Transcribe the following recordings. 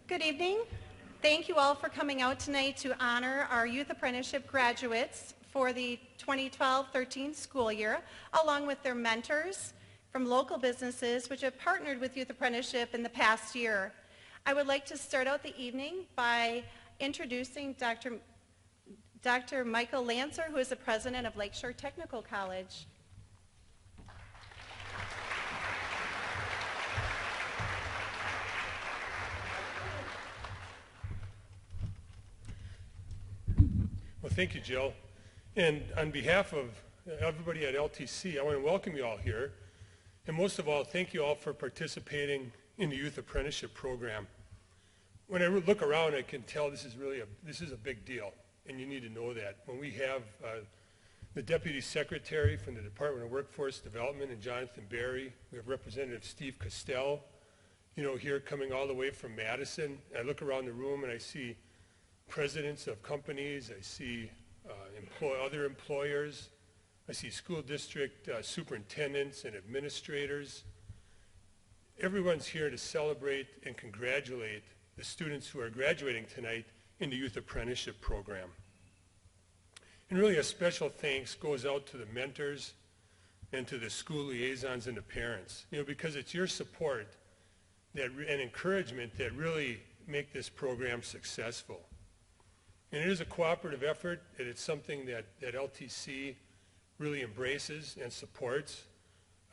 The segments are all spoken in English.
Good evening. Thank you all for coming out tonight to honor our Youth Apprenticeship graduates for the 2012-13 school year, along with their mentors from local businesses which have partnered with Youth Apprenticeship in the past year. I would like to start out the evening by introducing Dr. Michael Lancer, who is the president of Lakeshore Technical College. Well, thank you, Jill. And on behalf of everybody at LTC, I want to welcome you all here. And most of all, thank you all for participating in the Youth Apprenticeship Program. When I look around, I can tell this is a big deal, and you need to know that. When we have the Deputy Secretary from the Department of Workforce Development, and Jonathan Barry, we have Representative Steve Costell, here coming all the way from Madison. I look around the room and I see presidents of companies, I see other employers, I see school district superintendents and administrators. Everyone's here to celebrate and congratulate the students who are graduating tonight in the Youth Apprenticeship Program. And really a special thanks goes out to the mentors and to the school liaisons and the parents, because it's your support and encouragement that really make this program successful. And it is a cooperative effort, and it's something that LTC really embraces and supports.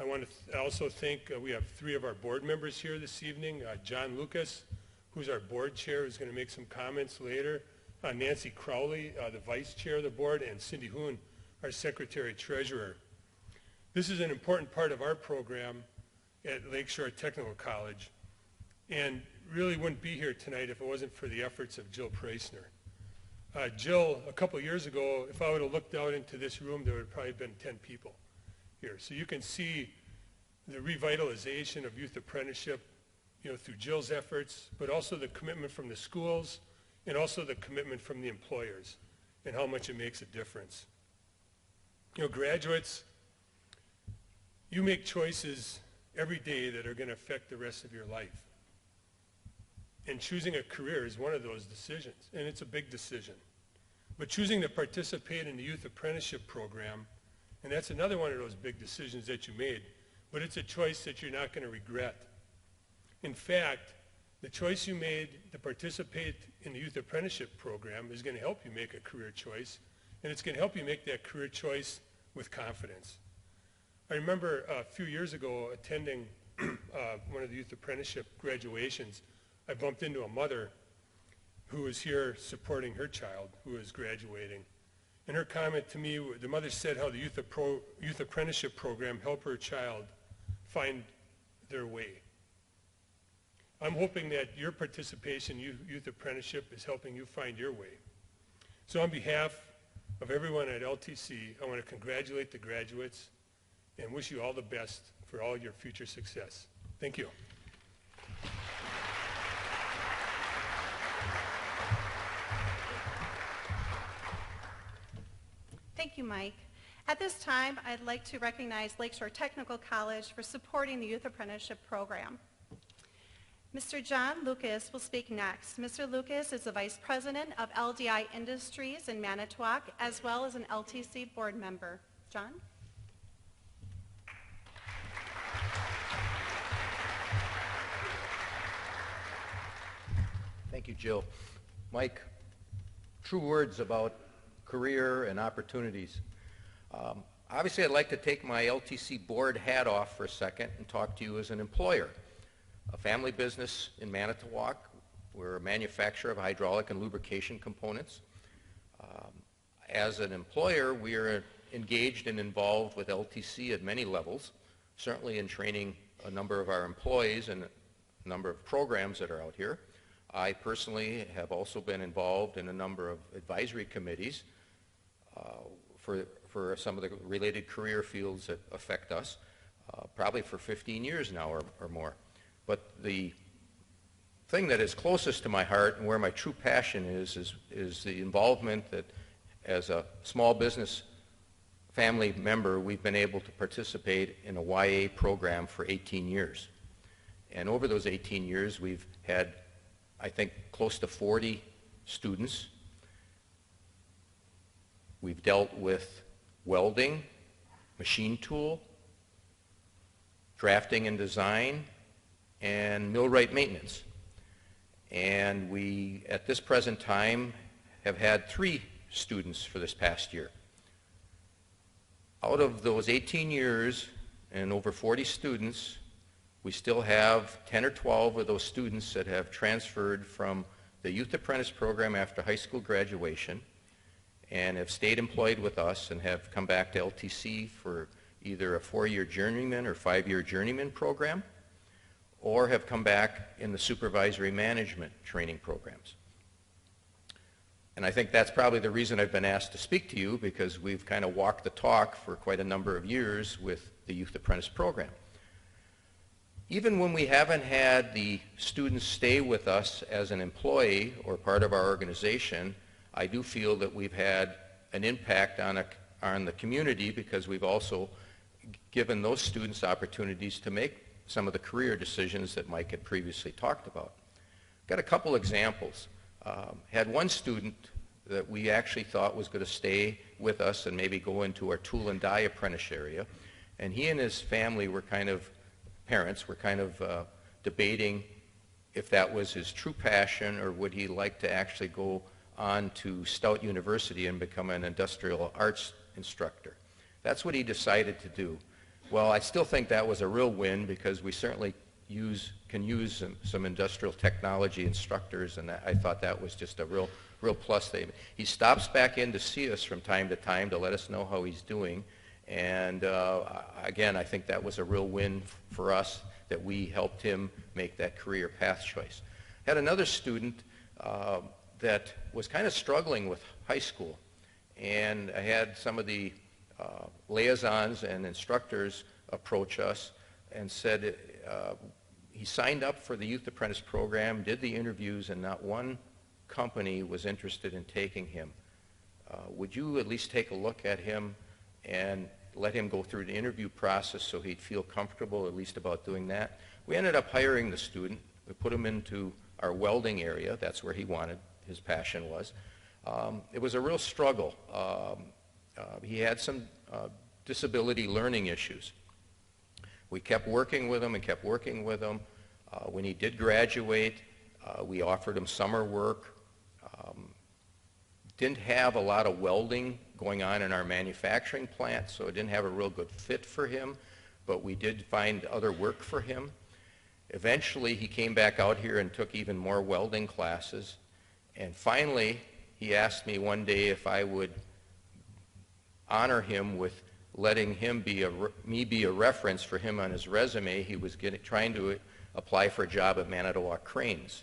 I want to also thank, we have 3 of our board members here this evening. John Lucas, who's our board chair, who's going to make some comments later. Nancy Crowley, the vice chair of the board, and Cindy Hoon, our secretary treasurer. This is an important part of our program at Lakeshore Technical College, and really wouldn't be here tonight if it wasn't for the efforts of Jill Preissner. Jill, a couple years ago, if I would have looked out into this room, there would have probably been 10 people here. So you can see the revitalization of youth apprenticeship, through Jill's efforts, but also the commitment from the schools and also the commitment from the employers and how much it makes a difference. Graduates, you make choices every day that are going to affect the rest of your life. And choosing a career is one of those decisions, and it's a big decision. But choosing to participate in the Youth Apprenticeship Program, and that's another one of those big decisions that you made, but it's a choice that you're not going to regret. In fact, the choice you made to participate in the Youth Apprenticeship Program is going to help you make a career choice, and it's going to help you make that career choice with confidence. I remember a few years ago attending one of the Youth Apprenticeship graduations. I bumped into a mother who was here supporting her child who was graduating. And her comment to me, the mother said how the Youth Apprenticeship Program helped her child find their way. I'm hoping that your participation in Youth Apprenticeship is helping you find your way. So on behalf of everyone at LTC, I want to congratulate the graduates and wish you all the best for all your future success. Thank you. Thank you, Mike. At this time, I'd like to recognize Lakeshore Technical College for supporting the Youth Apprenticeship Program. Mr. John Lucas will speak next. Mr. Lucas is the Vice President of LDI Industries in Manitowoc, as well as an LTC board member. John? Thank you, Jill. Mike, true words about career and opportunities. Obviously, I'd like to take my LTC board hat off for a second and talk to you as an employer. A family business in Manitowoc. We're a manufacturer of hydraulic and lubrication components. As an employer, we are engaged and involved with LTC at many levels, certainly in training a number of our employees and a number of programs that are out here. I personally have also been involved in a number of advisory committees for some of the related career fields that affect us, probably for 15 years now or more. But the thing that is closest to my heart and where my true passion is the involvement that as a small business family member, we've been able to participate in a YA program for 18 years. And over those 18 years, we've had I think, close to 40 students. We've dealt with welding, machine tool, drafting and design, and millwright maintenance. And we, at this present time, have had 3 students for this past year. Out of those 18 years and over 40 students, we still have 10 or 12 of those students that have transferred from the Youth Apprentice program after high school graduation and have stayed employed with us and have come back to LTC for either a 4-year journeyman or 5-year journeyman program, or have come back in the supervisory management training programs. And I think that's probably the reason I've been asked to speak to you, because we've kind of walked the talk for quite a number of years with the Youth Apprentice program. Even when we haven't had the students stay with us as an employee or part of our organization, I do feel that we've had an impact on the community, because we've also given those students opportunities to make some of the career decisions that Mike had previously talked about. Got a couple examples. Had one student that we actually thought was going to stay with us and maybe go into our tool and die apprentice area, and he and his family were parents were debating if that was his true passion, or would he like to actually go on to Stout University and become an industrial arts instructor. That's what he decided to do. Well, I still think that was a real win, because we certainly can use some industrial technology instructors, and I thought that was just a real plus. He stops back in to see us from time to time to let us know how he's doing, and again, I think that was a real win for us, that we helped him make that career path choice. Had another student that was kind of struggling with high school, and I had some of the liaisons and instructors approach us and said he signed up for the Youth Apprentice program, did the interviews, and not one company was interested in taking him. Would you at least take a look at him and let him go through the interview process so he'd feel comfortable at least about doing that? We ended up hiring the student. We put him into our welding area. That's where he wanted, his passion was. It was a real struggle. He had some disability learning issues. We kept working with him and kept working with him. When he did graduate, we offered him summer work. Didn't have a lot of welding going on in our manufacturing plant, so it didn't have a real good fit for him, but we did find other work for him. Eventually, he came back out here and took even more welding classes, and finally, he asked me one day if I would honor him with letting him me be a reference for him on his resume. He was trying to apply for a job at Manitowoc Cranes.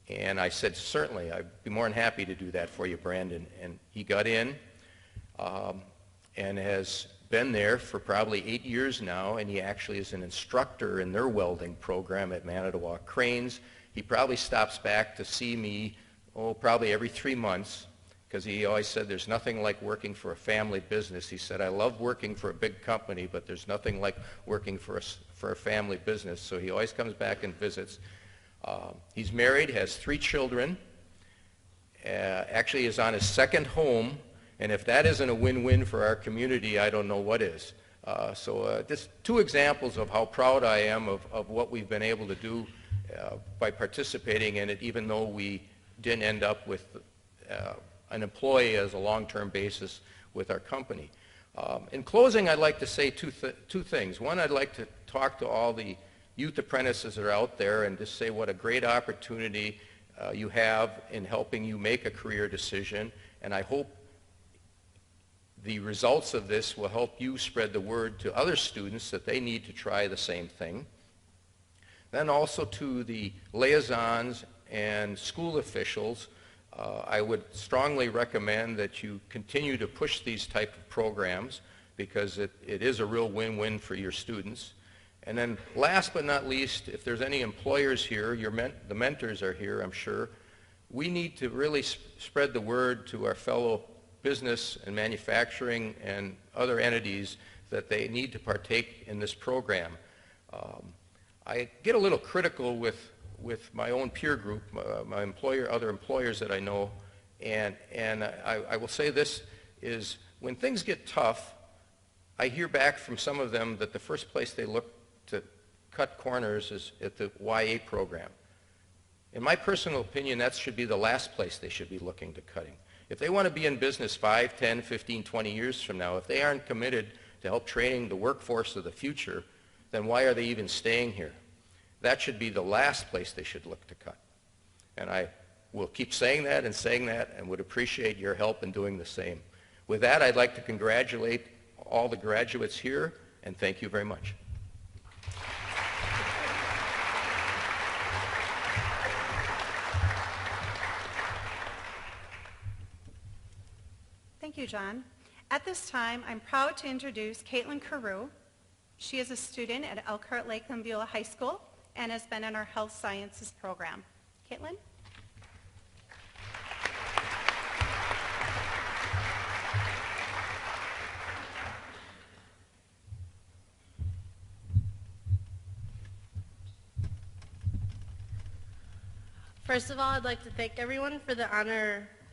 And I said, certainly, I'd be more than happy to do that for you, Brandon. And he got in and has been there for probably 8 years now, and he actually is an instructor in their welding program at Manitowoc Cranes. He probably stops back to see me, probably every 3 months, because he always said there's nothing like working for a family business. He said, I love working for a big company, but there's nothing like working for a family business. So he always comes back and visits. He's married, has 3 children, actually is on his second home, and if that isn't a win-win for our community, I don't know what is. So just 2 examples of how proud I am of what we've been able to do by participating in it, even though we didn't end up with an employee as a long-term basis with our company. In closing, I'd like to say two things. One, I'd like to talk to all the youth apprentices that are out there and just say what a great opportunity you have in helping you make a career decision, and I hope the results of this will help you spread the word to other students that they need to try the same thing. Then also to the liaisons and school officials, I would strongly recommend that you continue to push these type of programs, because it is a real win-win for your students. And then last but not least, if there's any employers here, the mentors are here, I'm sure, we need to really spread the word to our fellow business and manufacturing and other entities that they need to partake in this program. I get a little critical with with my own peer group, my other employers that I know, and I will say this is when things get tough, I hear back from some of them that the first place they look to cut corners is at the YA program. In my personal opinion, that should be the last place they should be looking to cutting. If they want to be in business 5, 10, 15, 20 years from now, if they aren't committed to help training the workforce of the future, then why are they even staying here? That should be the last place they should look to cut. And I will keep saying that and would appreciate your help in doing the same. With that, I'd like to congratulate all the graduates here, and thank you very much. Thank you, John. At this time, I'm proud to introduce Caitlin Carew. She is a student at Elkhart Lakeland Beulah High School and has been in our health sciences program. Caitlin? First of all, I'd like to thank everyone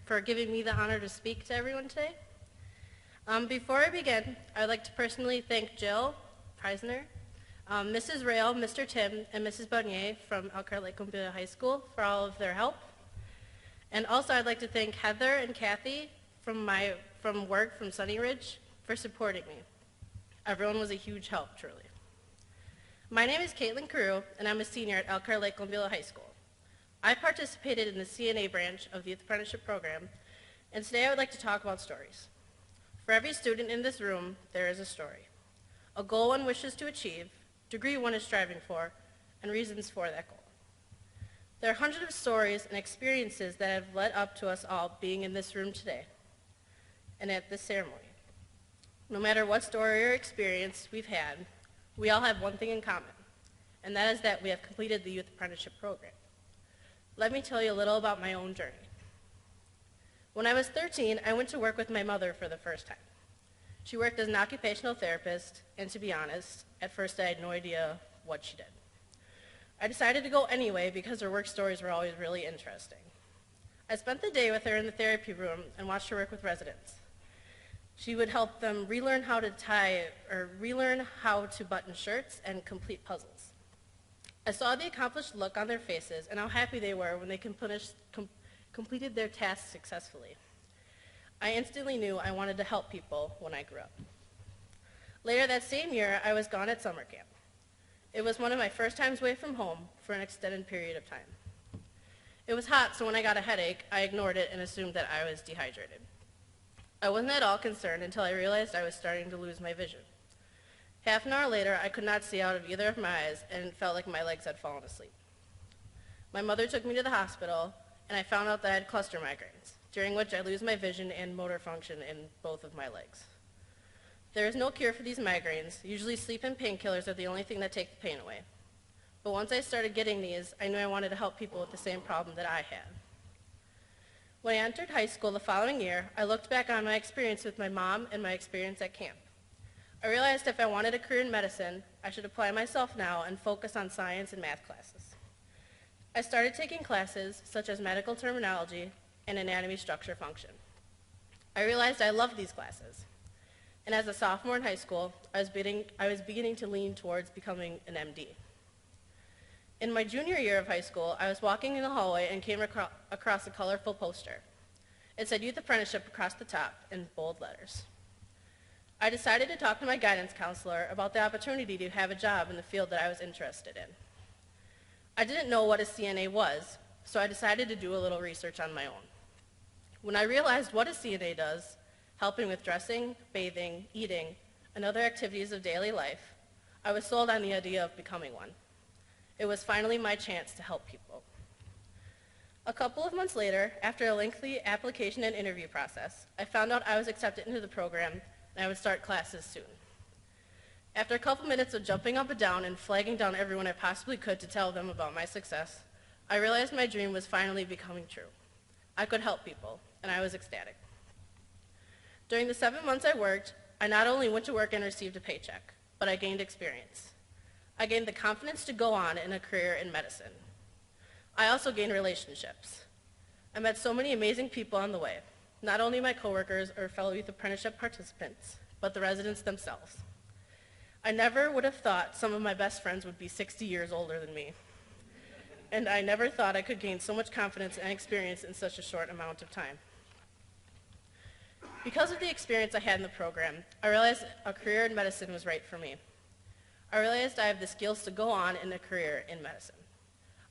for giving me the honor to speak to everyone today. Before I begin, I'd like to personally thank Jill Preisner, Mrs. Rail, Mr. Tim, and Mrs. Bonnier from Elkhart Lakeland Beulah High School for all of their help. And also I'd like to thank Heather and Kathy from work from Sunny Ridge for supporting me. Everyone was a huge help, truly. My name is Caitlin Carew, and I'm a senior at Elkhart Lakeland Beulah High School. I participated in the CNA branch of the Youth Apprenticeship Program, and today I would like to talk about stories. For every student in this room, there is a story. A goal one wishes to achieve, degree one is striving for, and reasons for that goal. There are hundreds of stories and experiences that have led up to us all being in this room today and at this ceremony. No matter what story or experience we've had, we all have one thing in common, and that is that we have completed the Youth Apprenticeship Program. Let me tell you a little about my own journey. When I was 13, I went to work with my mother for the first time. She worked as an occupational therapist, and to be honest, at first I had no idea what she did. I decided to go anyway because her work stories were always really interesting. I spent the day with her in the therapy room and watched her work with residents. She would help them relearn how to tie or relearn how to button shirts and complete puzzles. I saw the accomplished look on their faces and how happy they were when they completed their tasks successfully. I instantly knew I wanted to help people when I grew up. Later that same year, I was gone at summer camp. It was one of my first times away from home for an extended period of time. It was hot, so when I got a headache, I ignored it and assumed that I was dehydrated. I wasn't at all concerned until I realized I was starting to lose my vision. Half an hour later, I could not see out of either of my eyes, and it felt like my legs had fallen asleep. My mother took me to the hospital, and I found out that I had cluster migraines, during which I lose my vision and motor function in both of my legs. There is no cure for these migraines. Usually sleep and painkillers are the only thing that take the pain away. But once I started getting these, I knew I wanted to help people with the same problem that I had. When I entered high school the following year, I looked back on my experience with my mom and my experience at camp. I realized if I wanted a career in medicine, I should apply myself now and focus on science and math classes. I started taking classes such as medical terminology and anatomy, structure, function. I realized I loved these classes. And as a sophomore in high school, I was beginning to lean towards becoming an MD. In my junior year of high school, I was walking in the hallway and came across a colorful poster. It said Youth Apprenticeship across the top in bold letters. I decided to talk to my guidance counselor about the opportunity to have a job in the field that I was interested in. I didn't know what a CNA was, so I decided to do a little research on my own. When I realized what a CNA does, helping with dressing, bathing, eating, and other activities of daily life, I was sold on the idea of becoming one. It was finally my chance to help people. A couple of months later, after a lengthy application and interview process, I found out I was accepted into the program and I would start classes soon. After a couple minutes of jumping up and down and flagging down everyone I possibly could to tell them about my success, I realized my dream was finally becoming true. I could help people, and I was ecstatic. During the 7 months I worked, I not only went to work and received a paycheck, but I gained experience. I gained the confidence to go on in a career in medicine. I also gained relationships. I met so many amazing people on the way, not only my coworkers or fellow youth apprenticeship participants, but the residents themselves. I never would have thought some of my best friends would be 60 years older than me. And I never thought I could gain so much confidence and experience in such a short amount of time. Because of the experience I had in the program, I realized a career in medicine was right for me. I realized I have the skills to go on in a career in medicine.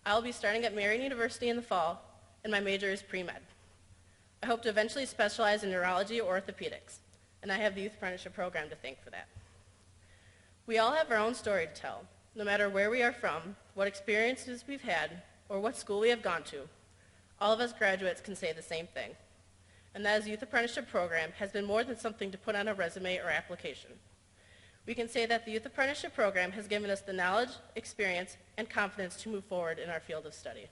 I will be starting at Marian University in the fall, and my major is pre-med. I hope to eventually specialize in neurology or orthopedics, and I have the Youth Apprenticeship Program to thank for that. We all have our own story to tell, no matter where we are from, what experiences we've had, or what school we have gone to. All of us graduates can say the same thing, and that is the Youth Apprenticeship Program has been more than something to put on a resume or application. We can say that the Youth Apprenticeship Program has given us the knowledge, experience, and confidence to move forward in our field of study.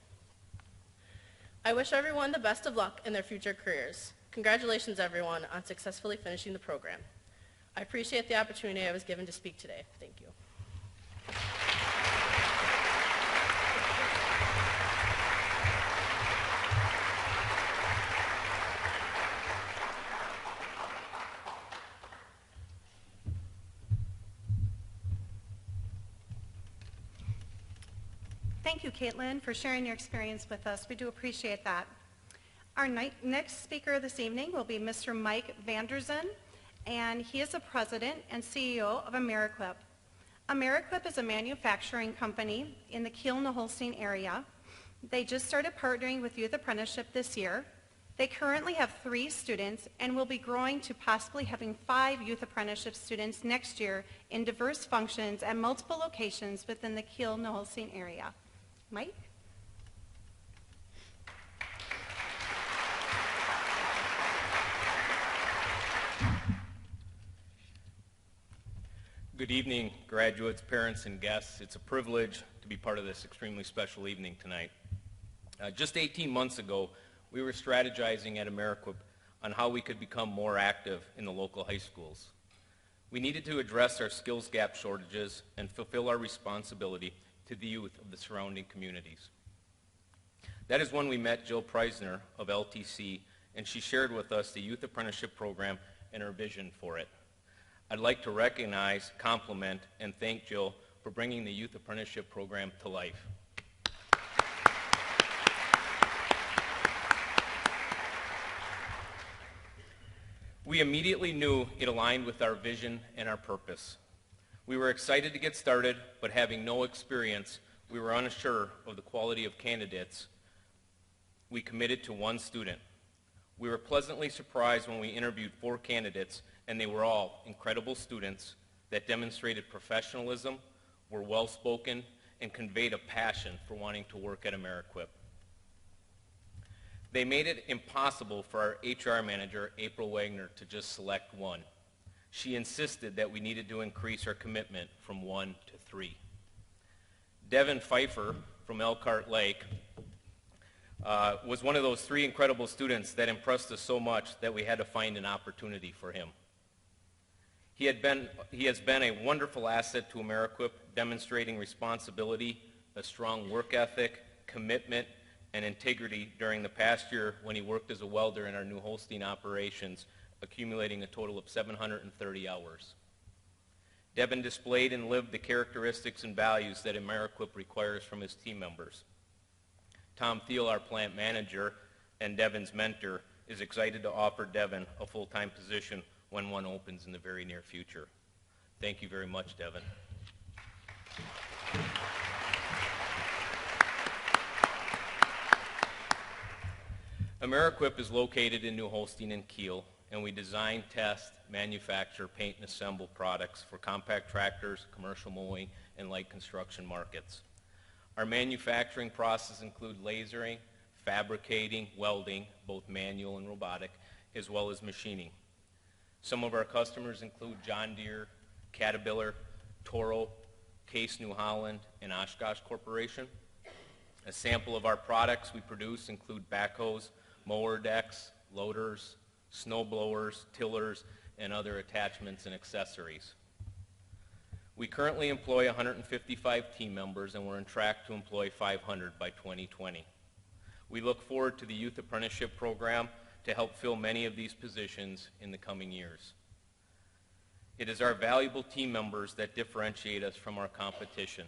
I wish everyone the best of luck in their future careers. Congratulations, everyone, on successfully finishing the program. I appreciate the opportunity I was given to speak today. Thank you. Thank you, Caitlin, for sharing your experience with us. We do appreciate that. Our next speaker this evening will be Mr. Mike Vanderzen, and he is the president and CEO of AmeriQuip. AmeriQuip is a manufacturing company in the Kiel-Holstein area. They just started partnering with Youth Apprenticeship this year. They currently have 3 students and will be growing to possibly having 5 Youth Apprenticeship students next year in diverse functions at multiple locations within the Kiel-Holstein area. Mike? Good evening, graduates, parents, and guests. It's a privilege to be part of this extremely special evening tonight. Just 18 months ago, we were strategizing at AmeriQuip on how we could become more active in the local high schools. We needed to address our skills gap shortages and fulfill our responsibility to the youth of the surrounding communities. That is when we met Jill Preisner of LTC, and she shared with us the Youth Apprenticeship Program and her vision for it. I'd like to recognize, compliment, and thank Jill for bringing the Youth Apprenticeship Program to life. We immediately knew it aligned with our vision and our purpose. We were excited to get started, but having no experience, we were unsure of the quality of candidates. We committed to 1 student. We were pleasantly surprised when we interviewed 4 candidates, and they were all incredible students that demonstrated professionalism, were well-spoken, and conveyed a passion for wanting to work at AmeriQuip. They made it impossible for our HR manager, April Wagner, to just select 1. She insisted that we needed to increase our commitment from 1 to 3. Devin Pfeiffer from Elkhart Lake was one of those 3 incredible students that impressed us so much that we had to find an opportunity for him. He has been a wonderful asset to AmeriQuip, demonstrating responsibility, a strong work ethic, commitment, and integrity during the past year when he worked as a welder in our New Holstein operations, accumulating a total of 730 hours. Devin displayed and lived the characteristics and values that AmeriQuip requires from his team members. Tom Thiel, our plant manager and Devin's mentor, is excited to offer Devin a full-time position when one opens in the very near future. Thank you very much, Devin. AmeriQuip is located in New Holstein and Kiel, and we design, test, manufacture, paint, and assemble products for compact tractors, commercial mowing, and light construction markets. Our manufacturing process include lasering, fabricating, welding, both manual and robotic, as well as machining. Some of our customers include John Deere, Caterpillar, Toro, Case New Holland, and Oshkosh Corporation. A sample of our products we produce include backhoes, mower decks, loaders, snow blowers, tillers, and other attachments and accessories. We currently employ 155 team members, and we're on track to employ 500 by 2020. We look forward to the Youth Apprenticeship Program to help fill many of these positions in the coming years. It is our valuable team members that differentiate us from our competition.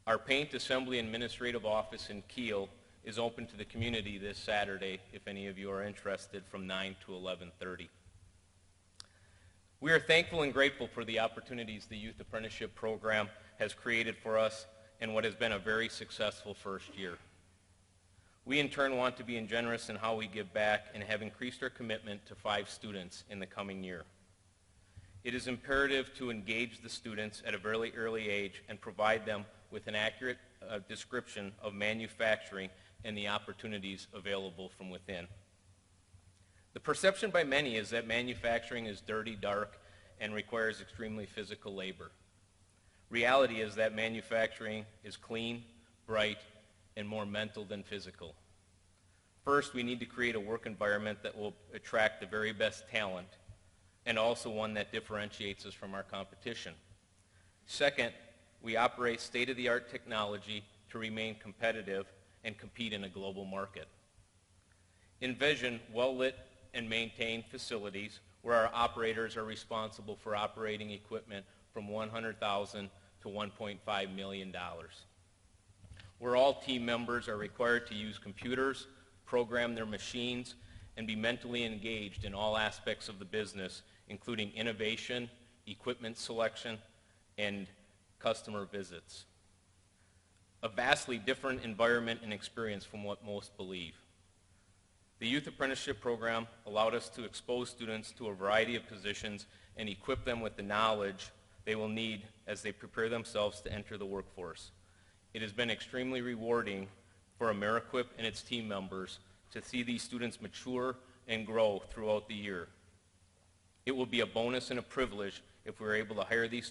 Our paint assembly and administrative office in Kiel is open to the community this Saturday if any of you are interested, from 9 to 11:30. We are thankful and grateful for the opportunities the Youth Apprenticeship Program has created for us in what has been a very successful first year. We in turn want to be generous in how we give back and have increased our commitment to 5 students in the coming year. It is imperative to engage the students at a very early age and provide them with an accurate description of manufacturing and the opportunities available from within. The perception by many is that manufacturing is dirty, dark, and requires extremely physical labor. Reality is that manufacturing is clean, bright, and more mental than physical. First, we need to create a work environment that will attract the very best talent, and also one that differentiates us from our competition. Second, we operate state-of-the-art technology to remain competitive and compete in a global market. Envision well-lit and maintained facilities where our operators are responsible for operating equipment from $100,000 to $1.5 million. Where all team members are required to use computers, program their machines, and be mentally engaged in all aspects of the business, including innovation, equipment selection, and customer visits. A vastly different environment and experience from what most believe. The Youth Apprenticeship Program allowed us to expose students to a variety of positions and equip them with the knowledge they will need as they prepare themselves to enter the workforce. It has been extremely rewarding for AmeriQuip and its team members to see these students mature and grow throughout the year. It will be a bonus and a privilege if we're able to hire these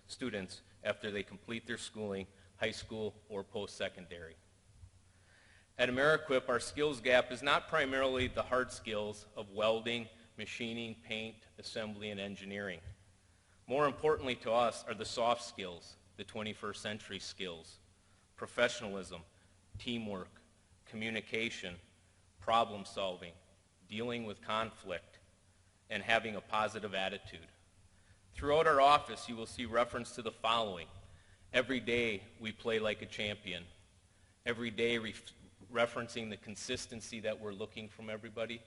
students after they complete their schooling, high school or post-secondary. At AmeriQuip, our skills gap is not primarily the hard skills of welding, machining, paint, assembly, and engineering. More importantly to us are the soft skills, the 21st century skills: professionalism, teamwork, communication, problem solving, dealing with conflict, and having a positive attitude. Throughout our office, you will see reference to the following: every day we play like a champion, every day referencing the consistency that we're looking from everybody,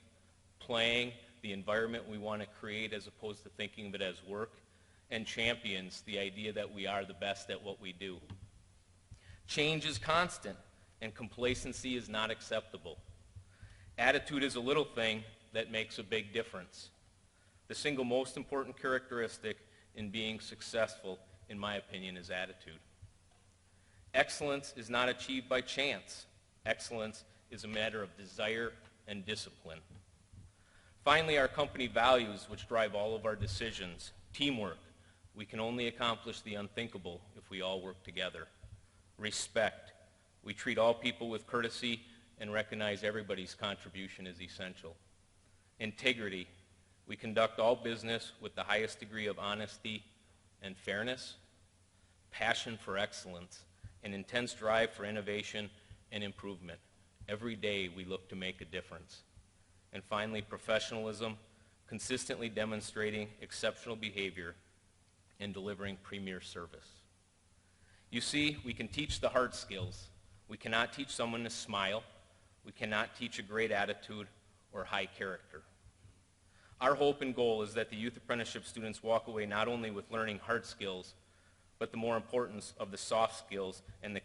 playing, the environment we want to create as opposed to thinking of it as work, and champions, the idea that we are the best at what we do. Change is constant, and complacency is not acceptable. Attitude is a little thing that makes a big difference. The single most important characteristic in being successful, in my opinion, is attitude. Excellence is not achieved by chance. Excellence is a matter of desire and discipline. Finally, our company values, which drive all of our decisions. Teamwork. We can only accomplish the unthinkable if we all work together. Respect. We treat all people with courtesy and recognize everybody's contribution is essential. Integrity. We conduct all business with the highest degree of honesty and fairness. Passion for excellence. An intense drive for innovation and improvement. Every day we look to make a difference. And finally, professionalism, consistently demonstrating exceptional behavior and delivering premier service. You see, we can teach the hard skills. We cannot teach someone to smile. We cannot teach a great attitude or high character. Our hope and goal is that the Youth Apprenticeship students walk away not only with learning hard skills, but the more importance of the soft skills and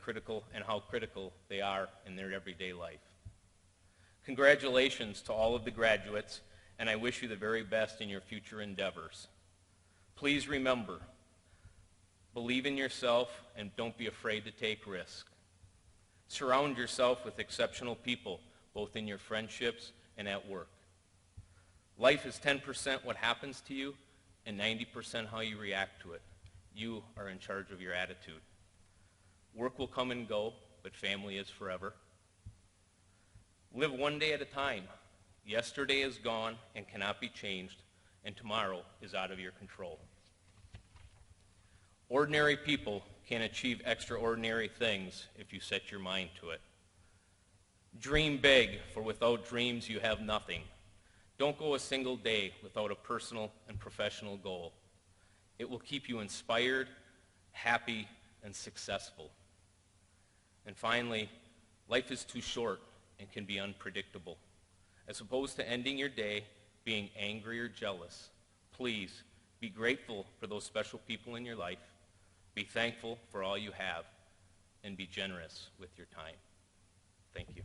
how critical they are in their everyday life. Congratulations to all of the graduates, and I wish you the very best in your future endeavors. Please remember, believe in yourself and don't be afraid to take risks. Surround yourself with exceptional people, both in your friendships and at work. Life is 10% what happens to you and 90% how you react to it. You are in charge of your attitude. Work will come and go, but family is forever. Live one day at a time. Yesterday is gone and cannot be changed, and tomorrow is out of your control. Ordinary people can achieve extraordinary things if you set your mind to it. Dream big, for without dreams you have nothing. Don't go a single day without a personal and professional goal. It will keep you inspired, happy, and successful. And finally, life is too short and can be unpredictable. As opposed to ending your day being angry or jealous, please be grateful for those special people in your life, be thankful for all you have, and be generous with your time. Thank you.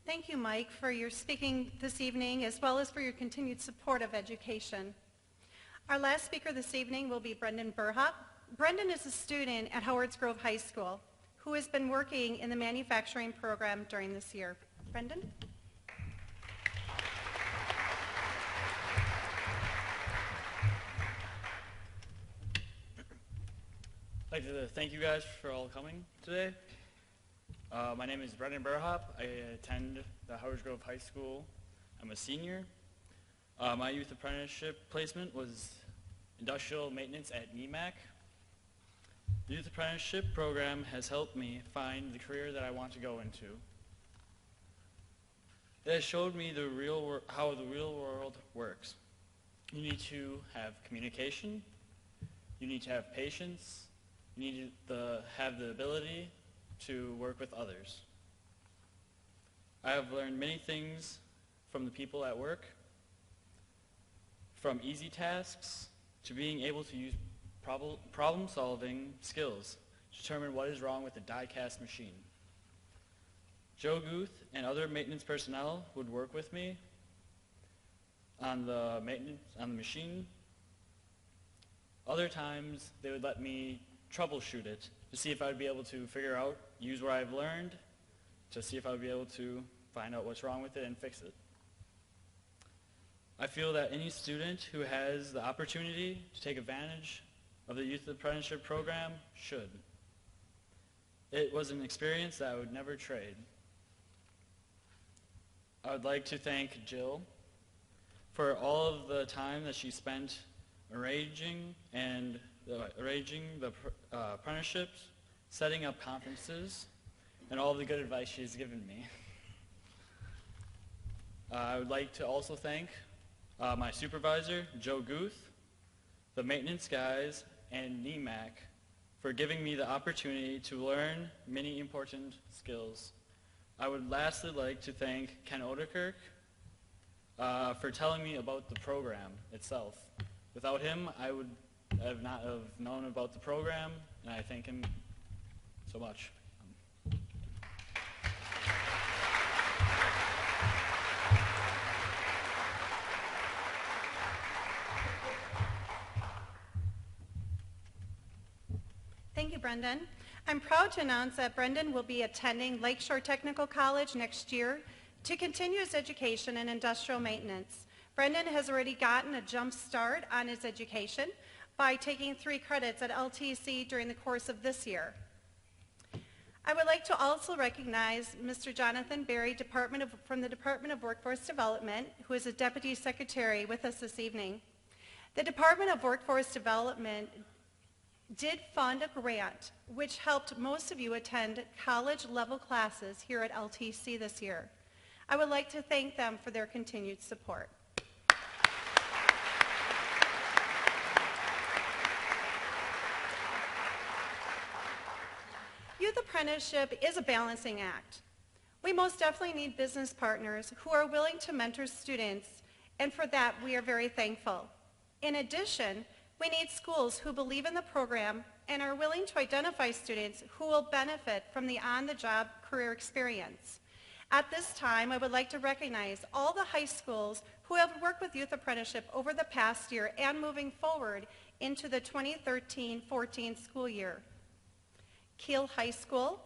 Thank you, Mike, for your speaking this evening, as well as for your continued support of education. Our last speaker this evening will be Brendan Burhop. Brendan is a student at Howards Grove High School who has been working in the manufacturing program during this year. Brendan? I'd like to thank you guys for all coming today. My name is Brendan Burhop. I attend the Howards Grove High School. I'm a senior. My youth apprenticeship placement was industrial maintenance at NEMAC. The youth apprenticeship program has helped me find the career that I want to go into. It has showed me how the real world works. You need to have communication. You need to have patience. You need to have the ability to work with others. I have learned many things from the people at work, from easy tasks to being able to use problem-solving skills to determine what is wrong with the die-cast machine. Joe Guth and other maintenance personnel would work with me on the machine. Other times, they would let me troubleshoot it to see if I would be able to use what I've learned, to see if I would be able to find out what's wrong with it and fix it. I feel that any student who has the opportunity to take advantage of the youth apprenticeship program should. It was an experience that I would never trade. I would like to thank Jill for all of the time that she spent arranging the apprenticeships, setting up conferences, and all of the good advice she's given me. I would like to also thank my supervisor, Joe Guth, the maintenance guys, and NEMAC for giving me the opportunity to learn many important skills. I would lastly like to thank Ken Odekirk for telling me about the program itself. Without him, I would have not have known about the program, and I thank him so much. Thank you, Brendan. I'm proud to announce that Brendan will be attending Lakeshore Technical College next year to continue his education in industrial maintenance. Brendan has already gotten a jump start on his education by taking 3 credits at LTC during the course of this year. I would like to also recognize Mr. Jonathan Berry from the Department of Workforce Development, who is a Deputy Secretary with us this evening. The Department of Workforce Development did fund a grant which helped most of you attend college-level classes here at LTC this year. I would like to thank them for their continued support. Youth apprenticeship is a balancing act. We most definitely need business partners who are willing to mentor students, and for that we are very thankful. In addition, we need schools who believe in the program and are willing to identify students who will benefit from the on-the-job career experience. At this time, I would like to recognize all the high schools who have worked with youth apprenticeship over the past year and moving forward into the 2013-14 school year. Kiel High School,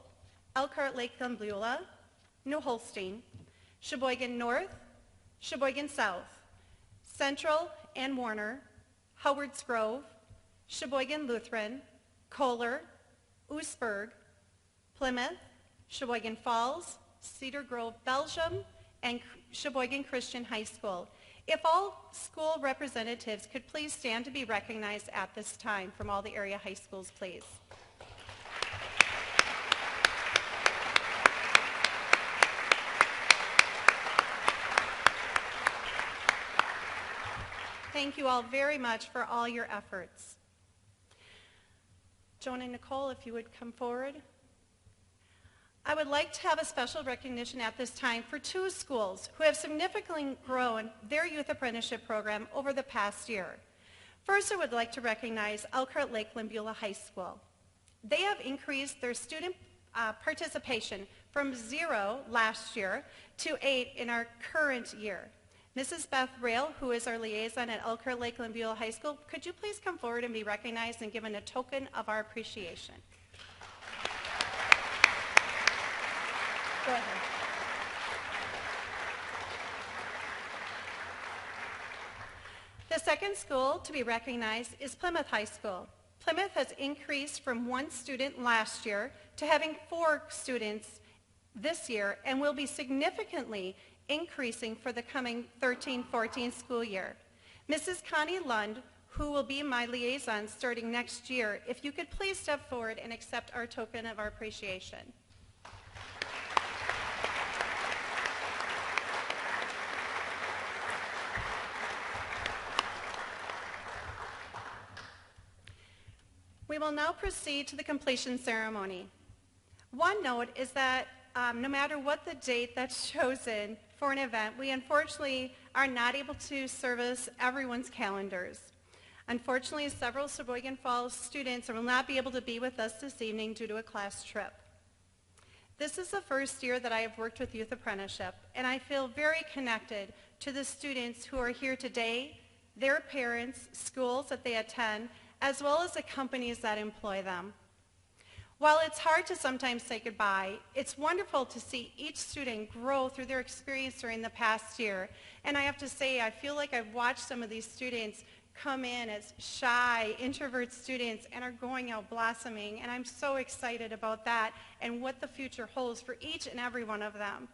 Elkhart Lake Beulah, New Holstein, Sheboygan North, Sheboygan South, Central and Warner, Howards Grove, Sheboygan Lutheran, Kohler, Oostburg, Plymouth, Sheboygan Falls, Cedar Grove, Belgium, and Sheboygan Christian High School. If all school representatives could please stand to be recognized at this time from all the area high schools, please. Thank you all very much for all your efforts. Joan and Nicole, if you would come forward. I would like to have a special recognition at this time for two schools who have significantly grown their youth apprenticeship program over the past year. First, I would like to recognize Elkhart Lake Limbula High School. They have increased their student participation from 0 last year to 8 in our current year. Mrs. Beth Rail, who is our liaison at Elkhart Lake Limbula High School, could you please come forward and be recognized and given a token of our appreciation? Go ahead. The second school to be recognized is Plymouth High School. Plymouth has increased from 1 student last year to having 4 students this year and will be significantly increasing for the coming 13-14 school year. Mrs. Connie Lund, who will be my liaison starting next year, if you could please step forward and accept our token of our appreciation. We will now proceed to the completion ceremony. One note is that no matter what the date that's chosen for an event, we unfortunately are not able to service everyone's calendars. Unfortunately, several Sheboygan Falls students will not be able to be with us this evening due to a class trip. This is the first year that I have worked with Youth Apprenticeship, and I feel very connected to the students who are here today, their parents, schools that they attend, as well as the companies that employ them. While it's hard to sometimes say goodbye, it's wonderful to see each student grow through their experience during the past year. And I have to say, I feel like I've watched some of these students come in as shy, introvert students and are going out blossoming. And I'm so excited about that and what the future holds for each and every one of them.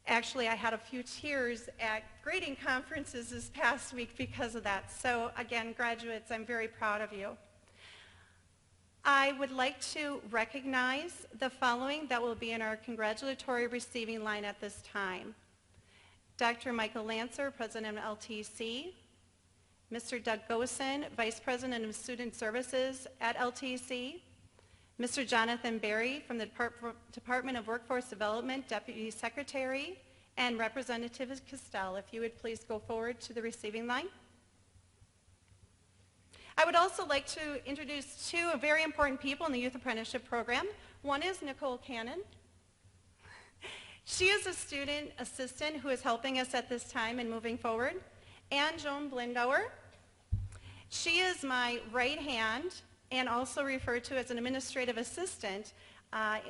Actually, I had a few tears at grading conferences this past week because of that. So again, graduates, I'm very proud of you. I would like to recognize the following that will be in our congratulatory receiving line at this time. Dr. Michael Lancer, President of LTC, Mr. Doug Gosen, Vice President of Student Services at LTC, Mr. Jonathan Berry from the Department of Workforce Development, Deputy Secretary, and Representative Castell, if you would please go forward to the receiving line. I would also like to introduce two very important people in the Youth Apprenticeship Program. One is Nicole Cannon. She is a student assistant who is helping us at this time and moving forward. And Joan Blindauer. She is my right hand and also referred to as an administrative assistant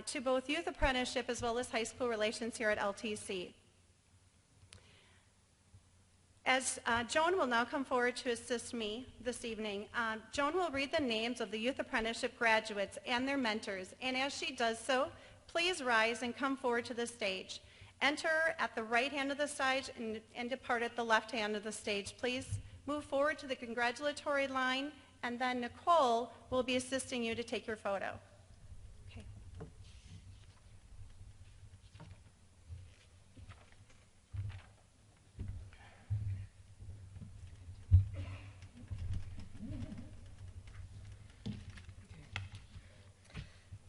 to both Youth Apprenticeship as well as high school relations here at LTC. As Joan will now come forward to assist me this evening, Joan will read the names of the Youth Apprenticeship graduates and their mentors, and as she does so, please rise and come forward to the stage. Enter at the right hand of the stage and depart at the left hand of the stage. Please move forward to the congratulatory line, and then Nicole will be assisting you to take your photo. Okay.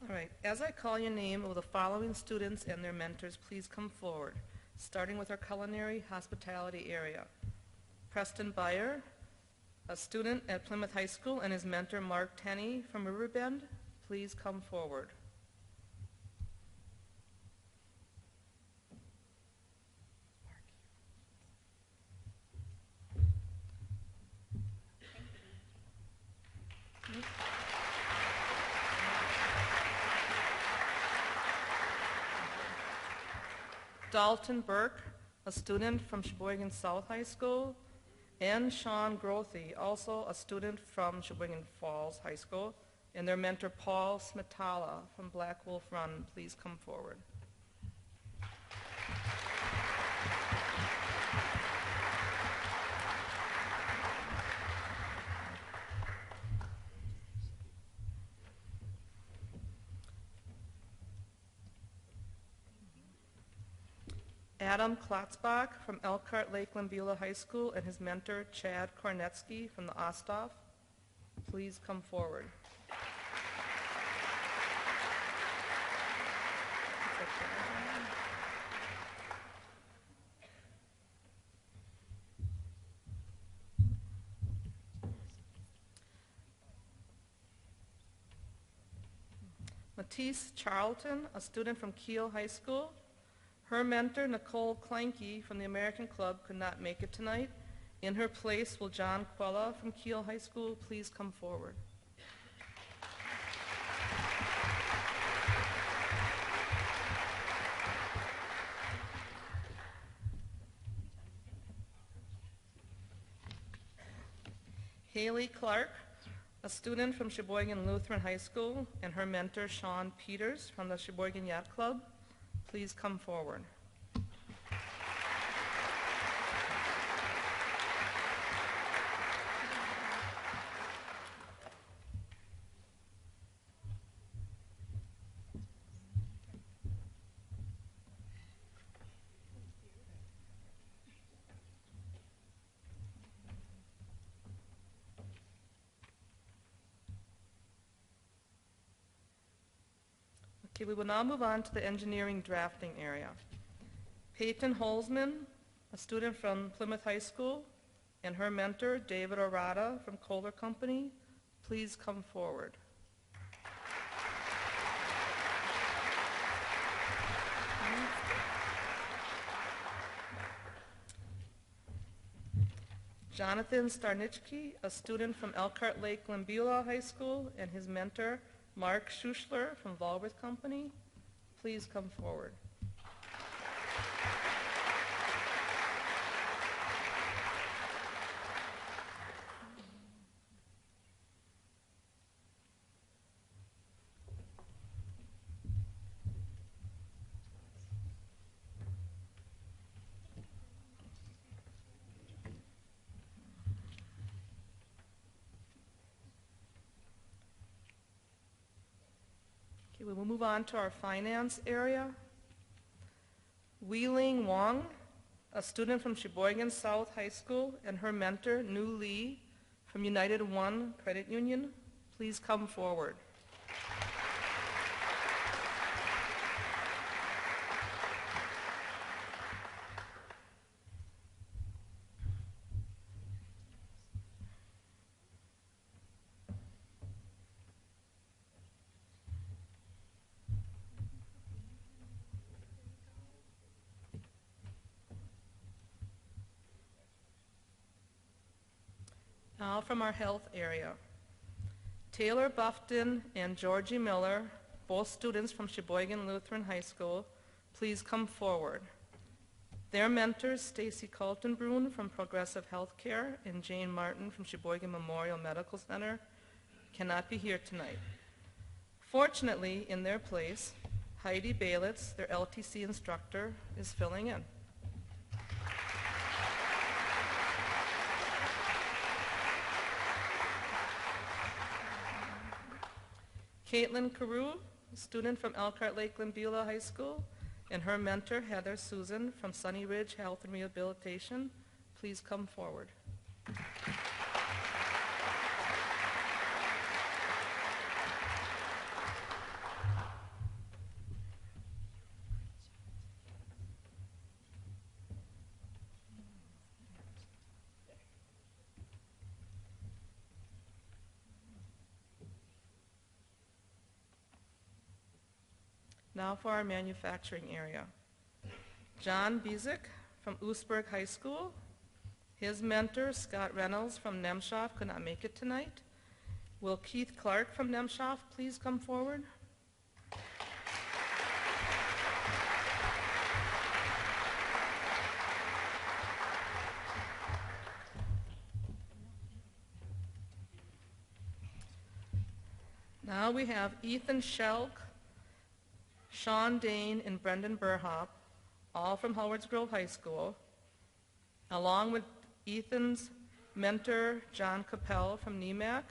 All right, as I call your name, will the following students and their mentors please come forward, starting with our culinary hospitality area. Preston Byer, a student at Plymouth High School, and his mentor Mark Tenney from Riverbend, please come forward. Dalton Burke, a student from Sheboygan South High School, and Sean Grothy, also a student from Sheboygan Falls High School, and their mentor Paul Smetala from Black Wolf Run please come forward. Adam Klotzbach from Elkhart Lakeland Beulah High School and his mentor Chad Kornetsky from the Osthoff, please come forward. Matisse Charlton, a student from Kiel High School. Her mentor, Nicole Kleinke from the American Club, could not make it tonight. In her place will John Quella from Kiel High School please come forward. Haley Clark, a student from Sheboygan Lutheran High School, and her mentor, Sean Peters from the Sheboygan Yacht Club, please come forward. Okay, we will now move on to the engineering drafting area. Peyton Holzman, a student from Plymouth High School, and her mentor, David Orada from Kohler Company, please come forward. Jonathan Starnitzky, a student from Elkhart Lakeland Beulah High School, and his mentor, Mark Schuschler from Volworth Company, please come forward. Okay, we will move on to our finance area. Wheeling Wong, a student from Sheboygan South High School, and her mentor, Nu Lee, from United One Credit Union, please come forward. Now from our health area. Taylor Buffton and Georgie Miller, both students from Sheboygan Lutheran High School, please come forward. Their mentors, Stacy Kaltenbrunn from Progressive Healthcare and Jane Martin from Sheboygan Memorial Medical Center, cannot be here tonight. Fortunately, in their place, Heidi Balitz, their LTC instructor, is filling in. Caitlin Carew, a student from Elkhart Lakeland Beulah High School, and her mentor, Heather Susan from Sunny Ridge Health and Rehabilitation, please come forward. Now for our manufacturing area. John Bizik from Oostburg High School. His mentor, Scott Reynolds from Nemshoff, could not make it tonight. Will Keith Clark from Nemshoff please come forward? we have Ethan Schelk, Sean Dane, and Brendan Burhop, all from Howards Grove High School, along with Ethan's mentor, John Capel from NEMAC.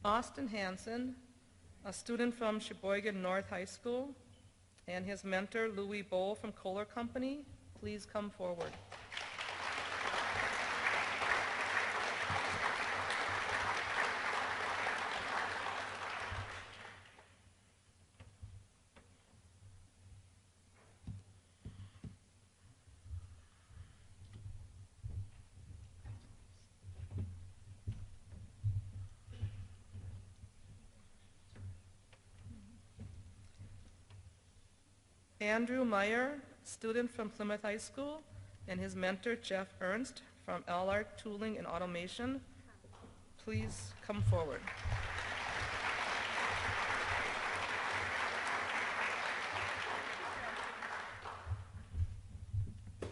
Austin Hansen, a student from Sheboygan North High School, and his mentor, Louis Bowl from Kohler Company. Please come forward. Andrew Meyer, student from Plymouth High School, and his mentor, Jeff Ernst from LR Tooling and Automation. Please come forward. This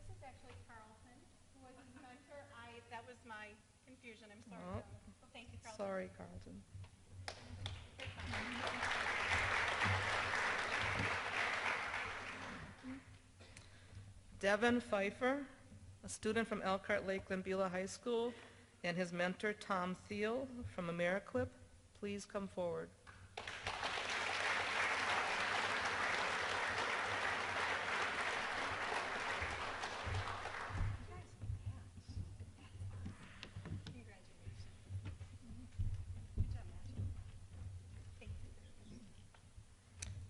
is actually Carlton, who was his mentor. That was my confusion. I'm sorry. Oh. So thank you, Carlton. Sorry, Carlton. Devin Pfeiffer, a student from Elkhart Lakeland Beulah High School, and his mentor, Tom Thiel from AmeriQuip. Please come forward.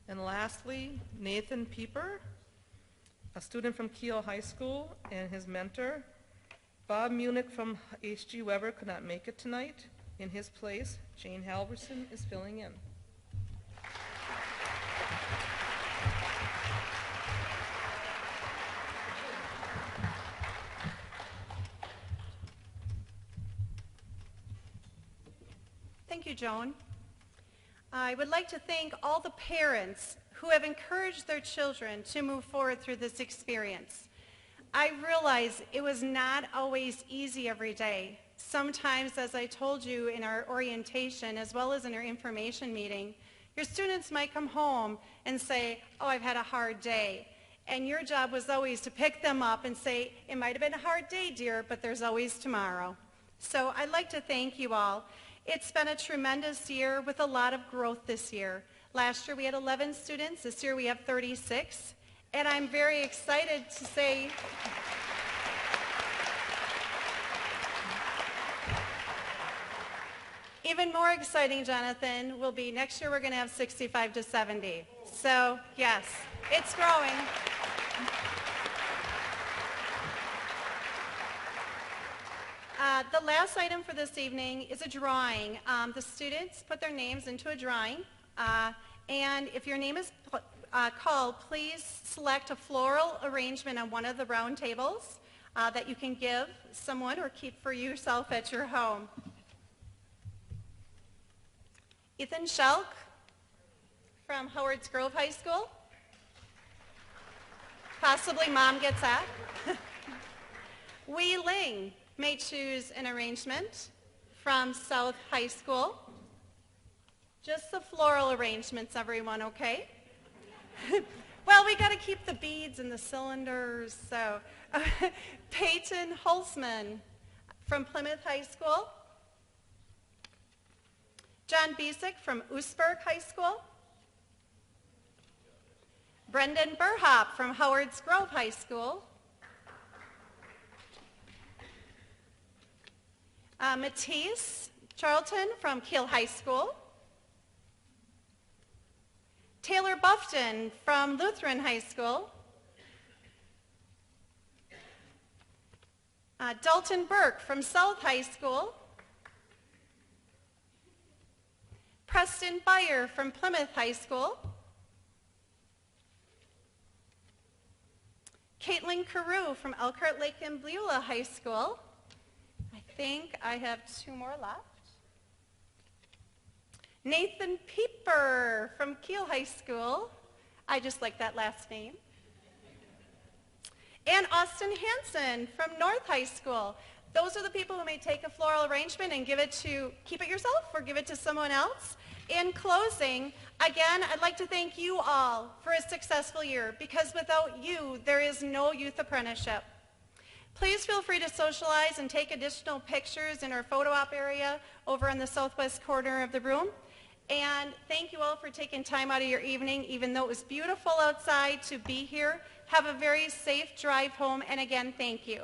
And lastly, Nathan Pieper, a student from Kiel High School, and his mentor. Bob Munich from H.G. Weber could not make it tonight. In his place, Jane Halverson is filling in. Thank you, Joan. I would like to thank all the parents who have encouraged their children to move forward through this experience. I realize it was not always easy every day. Sometimes, as I told you in our orientation as well as in our information meeting, your students might come home and say, oh, I've had a hard day. And your job was always to pick them up and say, it might have been a hard day, dear, but there's always tomorrow. So I'd like to thank you all. It's been a tremendous year with a lot of growth this year. Last year we had 11 students. This year we have 36. And I'm very excited to say even more exciting, Jonathan, will be next year we're going to have 65 to 70. So yes, it's growing. The last item for this evening is a drawing. The students put their names into a drawing, and if your name is called, please select a floral arrangement on one of the round tables that you can give someone or keep for yourself at your home. Ethan Schelk from Howards Grove High School. Possibly mom gets that. Wei Ling may choose an arrangement from South High School. Just the floral arrangements, everyone, okay? Well, we got to keep the beads and the cylinders, so. Peyton Holzman from Plymouth High School. John Bisick from Oostburg High School. Brendan Burhop from Howards Grove High School. Matisse Charlton from Kiel High School. Taylor Buffton from Lutheran High School. Dalton Burke from South High School. Preston Byer from Plymouth High School. Caitlin Carew from Elkhart Lake and Beulah High School. I think I have 2 more left. Nathan Pieper from Kiel High School. I just like that last name. And Austin Hansen from North High School. Those are the people who may take a floral arrangement and keep it yourself or give it to someone else. In closing, again, I'd like to thank you all for a successful year, because without you, there is no youth apprenticeship. Please feel free to socialize and take additional pictures in our photo op area over in the southwest corner of the room. And thank you all for taking time out of your evening, even though it was beautiful outside, to be here. Have a very safe drive home, and again, thank you.